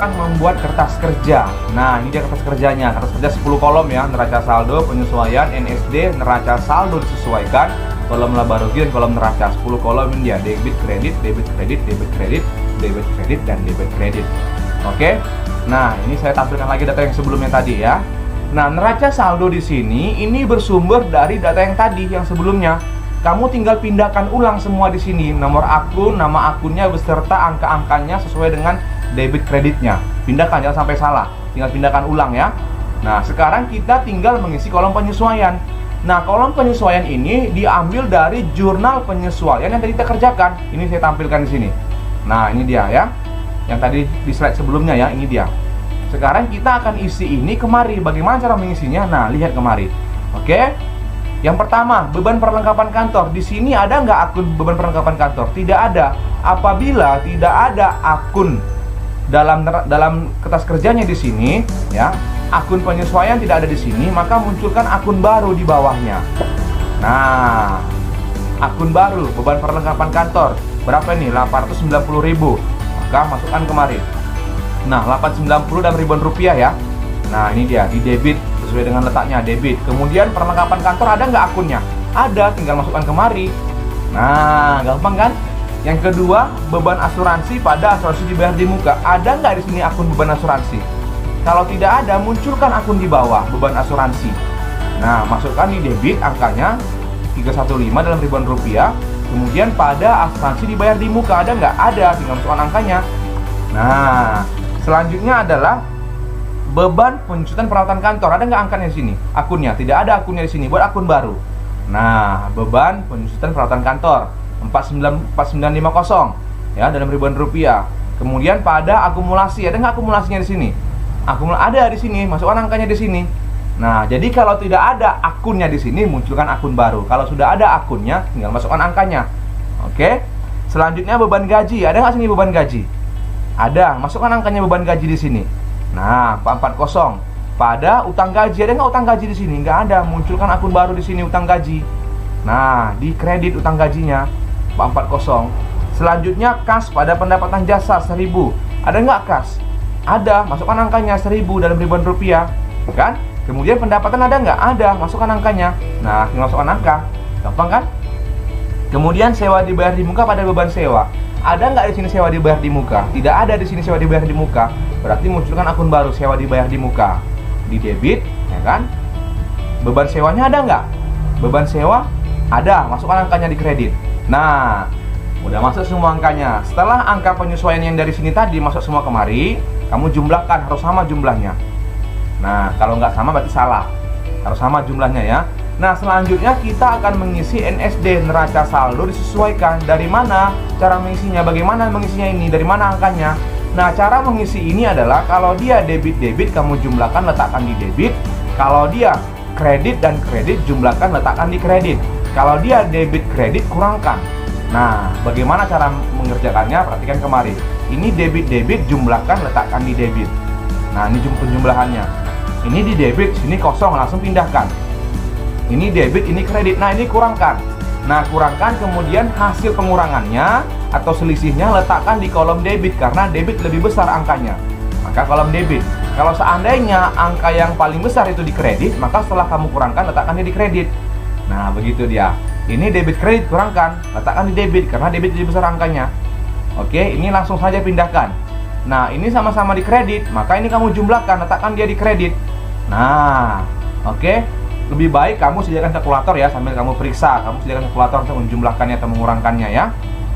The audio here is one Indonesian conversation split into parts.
akan membuat kertas kerja. Nah, ini dia kertas kerjanya. Kertas kerja 10 kolom ya. Neraca saldo, penyesuaian, NSD, neraca saldo disesuaikan, kolom laba rugi, dan kolom neraca. 10 kolom ini dia. Debit, kredit, debit, kredit, debit, kredit, debit, kredit, dan debit, kredit. Oke. Nah, ini saya tampilkan lagi data yang sebelumnya tadi ya. Nah, neraca saldo di sini ini bersumber dari data yang tadi, yang sebelumnya. Kamu tinggal pindahkan ulang semua di sini, nomor akun, nama akunnya beserta angka-angkanya sesuai dengan debit kreditnya. Pindahkan, jangan sampai salah. Tinggal pindahkan ulang ya. Nah, sekarang kita tinggal mengisi kolom penyesuaian. Nah, kolom penyesuaian ini diambil dari jurnal penyesuaian yang tadi kita kerjakan. Ini saya tampilkan di sini. Nah, ini dia ya. Yang tadi di slide sebelumnya ya, ini dia. Sekarang kita akan isi ini kemari. Bagaimana cara mengisinya? Nah, lihat kemari. Oke. Yang pertama, beban perlengkapan kantor. Di sini ada nggak akun beban perlengkapan kantor? Tidak ada. Apabila tidak ada akun dalam kertas kerjanya di sini, ya, akun penyesuaian tidak ada di sini, maka munculkan akun baru di bawahnya. Nah, akun baru beban perlengkapan kantor berapa ini? 890.000. Maka masukkan kemari. Nah, 890 dan ribuan rupiah ya. Nah, ini dia di debit sesuai dengan letaknya, debit. Kemudian perlengkapan kantor ada nggak akunnya? Ada, tinggal masukkan kemari. Nah, gampang kan? Yang kedua, beban asuransi pada asuransi dibayar di muka. Ada nggak di sini akun beban asuransi? Kalau tidak ada, munculkan akun di bawah, beban asuransi. Nah, masukkan di debit angkanya 315 dalam ribuan rupiah. Kemudian pada asuransi dibayar di muka ada nggak? Ada, tinggal masukkan angkanya. Nah, selanjutnya adalah beban penyusutan peralatan kantor. Ada nggak angkanya di sini? Akunnya tidak ada, akunnya di sini. Buat akun baru. Nah, beban penyusutan peralatan kantor 4950 ya dalam ribuan rupiah. Kemudian pada akumulasi, ada nggak akumulasinya di sini? Ada di sini. Masukkan angkanya di sini. Nah, jadi kalau tidak ada akunnya di sini, munculkan akun baru. Kalau sudah ada akunnya, tinggal masukkan angkanya. Oke. Selanjutnya beban gaji. Ada nggak sini beban gaji? Ada. Masukkan angkanya beban gaji di sini. Nah, 440. Pada utang gaji, ada nggak utang gaji di sini? Nggak ada. Munculkan akun baru di sini, utang gaji. Nah, di kredit utang gajinya 440. Selanjutnya kas pada pendapatan jasa 1000. Ada nggak kas? Ada. Masukkan angkanya 1000 dalam ribuan rupiah, kan? Kemudian pendapatan ada nggak? Ada. Masukkan angkanya. Nah, tinggal masukkan angka. Gampang kan? Kemudian sewa dibayar di muka pada beban sewa. Ada nggak di sini sewa dibayar di muka? Tidak ada di sini sewa dibayar di muka. Berarti munculkan akun baru, sewa dibayar di muka. Di debit, ya kan? Beban sewanya ada nggak? Beban sewa ada. Masukkan angkanya di kredit. Nah, udah masuk semua angkanya. Setelah angka penyesuaian yang dari sini tadi masuk semua kemari, kamu jumlahkan, harus sama jumlahnya. Nah, kalau nggak sama berarti salah. Harus sama jumlahnya ya. Nah, selanjutnya kita akan mengisi NSD, neraca saldo disesuaikan. Dari mana cara mengisinya? Bagaimana mengisinya ini? Dari mana angkanya? Nah, cara mengisi ini adalah kalau dia debit, kamu jumlahkan, letakkan di debit. Kalau dia kredit dan kredit, jumlahkan, letakkan di kredit. Kalau dia debit, kredit, kurangkan. Nah, bagaimana cara mengerjakannya? Perhatikan kemari. Ini debit, jumlahkan, letakkan di debit. Nah, ini penjumlahannya. Ini di debit, sini kosong, langsung pindahkan. Ini debit, ini kredit. Nah, ini kurangkan. Nah, kurangkan, kemudian hasil pengurangannya atau selisihnya letakkan di kolom debit karena debit lebih besar angkanya. Maka kolom debit. Kalau seandainya angka yang paling besar itu di kredit, maka setelah kamu kurangkan, letakkannya di kredit. Nah, begitu dia. Ini debit kredit, kurangkan, letakkan di debit karena debit lebih besar angkanya. Oke, ini langsung saja pindahkan. Nah, ini sama-sama di kredit, maka ini kamu jumlahkan, letakkan dia di kredit. Nah, oke. Lebih baik kamu sediakan kalkulator ya, sambil kamu periksa. Kamu sediakan kalkulator untuk menjumlahkannya atau mengurangkannya ya.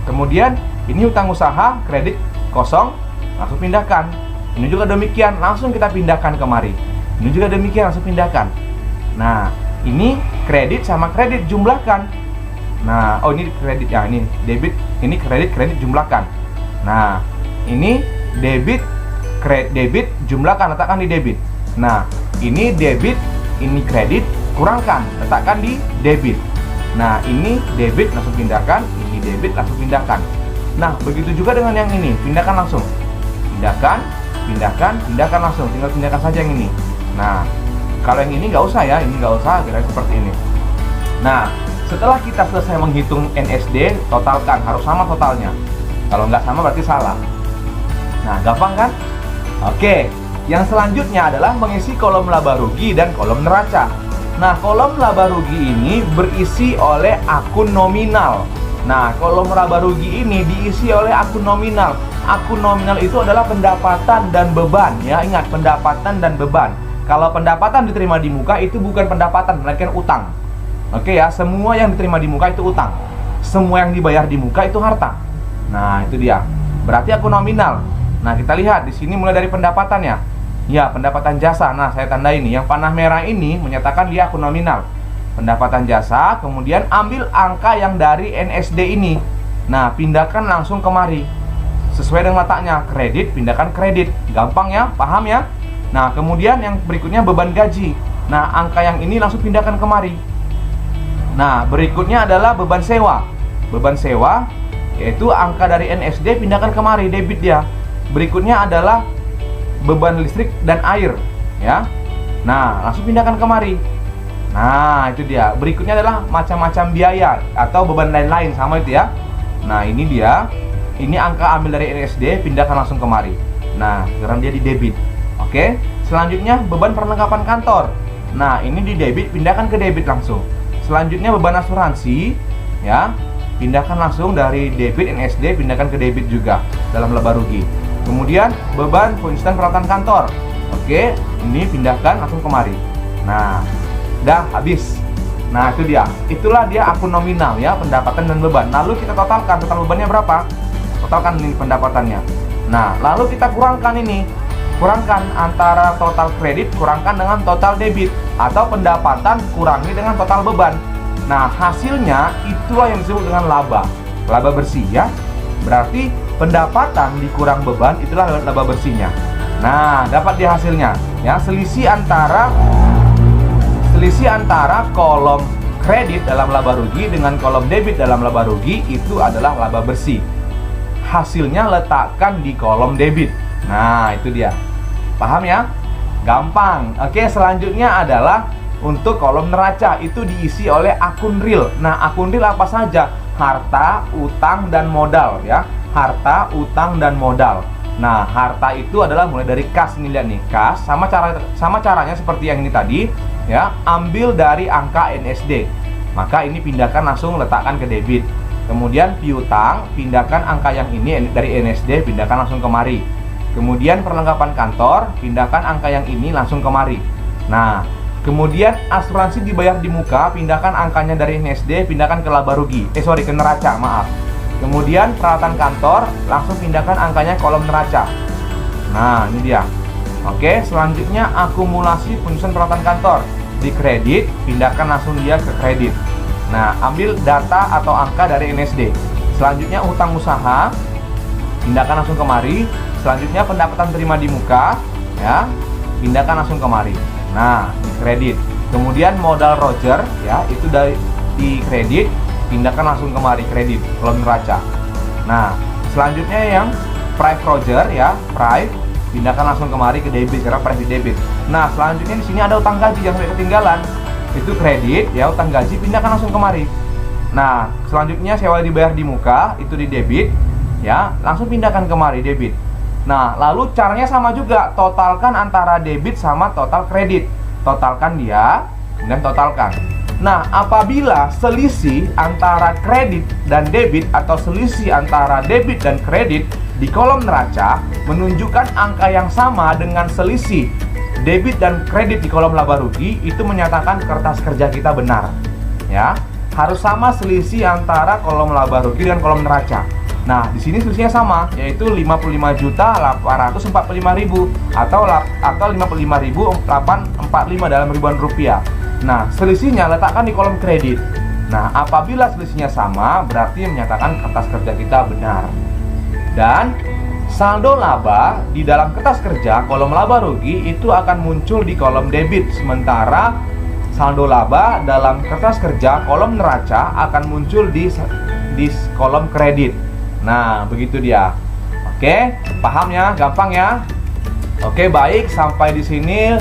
Kemudian, ini utang usaha, kredit kosong, langsung pindahkan. Ini juga demikian, langsung kita pindahkan kemari. Ini juga demikian, langsung pindahkan. Nah, ini kredit sama kredit jumlahkan. Nah, oh ini kredit ya, ini debit, ini kredit jumlahkan. Nah, ini debit, debit jumlahkan, letakkan di debit. Nah, ini debit, ini kredit, kurangkan, letakkan di debit. Nah, ini debit, langsung pindahkan. Ini debit, langsung pindahkan. Nah, begitu juga dengan yang ini, pindahkan langsung. Pindahkan, pindahkan langsung. Tinggal pindahkan saja yang ini. Nah, kalau yang ini nggak usah ya, ini nggak usah, kira-kira seperti ini. Nah, setelah kita selesai menghitung NSD, totalkan, harus sama totalnya. Kalau nggak sama berarti salah. Nah, gampang kan? Oke, yang selanjutnya adalah mengisi kolom laba rugi dan kolom neraca. Nah, kolom laba rugi ini berisi oleh akun nominal. Nah, kolom laba rugi ini diisi oleh akun nominal. Akun nominal itu adalah pendapatan dan beban, ya. Ingat, pendapatan dan beban. Kalau pendapatan diterima di muka itu bukan pendapatan, melainkan utang. Oke ya, semua yang diterima di muka itu utang. Semua yang dibayar di muka itu harta. Nah, itu dia. Berarti akun nominal. Nah, kita lihat di sini mulai dari pendapatannya. Ya, pendapatan jasa. Nah, saya tanda ini. Yang panah merah ini menyatakan dia akun nominal. Pendapatan jasa, kemudian ambil angka yang dari NSD ini. Nah, pindahkan langsung kemari. Sesuai dengan letaknya, kredit, pindahkan kredit. Gampang ya, paham ya? Nah, kemudian yang berikutnya beban gaji. Nah, angka yang ini langsung pindahkan kemari. Nah, berikutnya adalah beban sewa. Beban sewa, yaitu angka dari NSD pindahkan kemari, debit dia. Berikutnya adalah beban listrik dan air, ya. Nah, langsung pindahkan kemari. Nah, itu dia. Berikutnya adalah macam-macam biaya atau beban lain-lain, sama itu ya. Nah, ini dia. Ini angka ambil dari NSD, pindahkan langsung kemari. Nah, sekarang dia di debit. Oke, selanjutnya beban perlengkapan kantor. Nah, ini di debit, pindahkan ke debit langsung. Selanjutnya beban asuransi, ya, pindahkan langsung dari debit NSD, pindahkan ke debit juga dalam laba rugi. Kemudian beban penginstalan peralatan kantor. Oke, ini pindahkan langsung kemari. Nah, udah habis. Nah, itu dia. Itulah dia akun nominal ya, pendapatan dan beban. Lalu kita totalkan, total bebannya berapa? Totalkan ini pendapatannya. Nah, lalu kita kurangkan ini. Kurangkan antara total kredit, kurangkan dengan total debit. Atau pendapatan kurangi dengan total beban. Nah, hasilnya itulah yang disebut dengan laba. Laba bersih ya. Berarti pendapatan dikurang beban, itulah laba bersihnya. Nah, dapat dia hasilnya ya, selisih antara kolom kredit dalam laba rugi dengan kolom debit dalam laba rugi itu adalah laba bersih. Hasilnya letakkan di kolom debit. Nah, itu dia. Paham ya? Gampang. Oke, selanjutnya adalah untuk kolom neraca. Itu diisi oleh akun real. Nah, akun real apa saja? Harta, utang, dan modal ya. Harta, utang, dan modal. Nah, harta itu adalah mulai dari kas. Ini lihat nih, kas. Sama caranya seperti yang ini tadi ya. Ambil dari angka NSD. Maka ini pindahkan langsung, letakkan ke debit. Kemudian piutang, pindahkan angka yang ini dari NSD, pindahkan langsung kemari. Kemudian perlengkapan kantor, pindahkan angka yang ini langsung kemari. Nah, kemudian asuransi dibayar di muka, pindahkan angkanya dari NSD, pindahkan ke laba rugi. Ke neraca, maaf. Kemudian peralatan kantor, langsung pindahkan angkanya kolom neraca. Nah, ini dia. Oke, selanjutnya akumulasi penyusunan peralatan kantor. Di kredit, pindahkan langsung dia ke kredit. Nah, ambil data atau angka dari NSD. Selanjutnya utang usaha, pindahkan langsung kemari. Selanjutnya pendapatan terima di muka, ya, pindahkan langsung kemari. Nah, di kredit. Kemudian modal Roger, ya, itu di kredit, pindahkan langsung kemari kredit, kolom neraca. Nah, selanjutnya yang Price Roger, ya, Price, pindahkan langsung kemari ke debit, karena Price di debit. Nah, selanjutnya di sini ada utang gaji yang sampai ketinggalan. Itu kredit ya, utang gaji pindahkan langsung kemari. Nah, selanjutnya sewa dibayar di muka, itu di debit ya, langsung pindahkan kemari debit. Nah, lalu caranya sama juga, totalkan antara debit sama total kredit. Totalkan dia dan totalkan. Nah, apabila selisih antara kredit dan debit atau selisih antara debit dan kredit di kolom neraca menunjukkan angka yang sama dengan selisih debit dan kredit di kolom laba rugi, itu menyatakan kertas kerja kita benar. Ya, harus sama selisih antara kolom laba rugi dan kolom neraca. Nah, di sini selisihnya sama, yaitu 55.845.000 atau 55.845 dalam ribuan rupiah. Nah, selisihnya letakkan di kolom kredit. Nah, apabila selisihnya sama, berarti menyatakan kertas kerja kita benar. Dan saldo laba di dalam kertas kerja kolom laba rugi itu akan muncul di kolom debit, sementara saldo laba dalam kertas kerja kolom neraca akan muncul di kolom kredit. Nah, begitu dia. Oke, paham ya? Gampang ya? Oke, baik, sampai di sini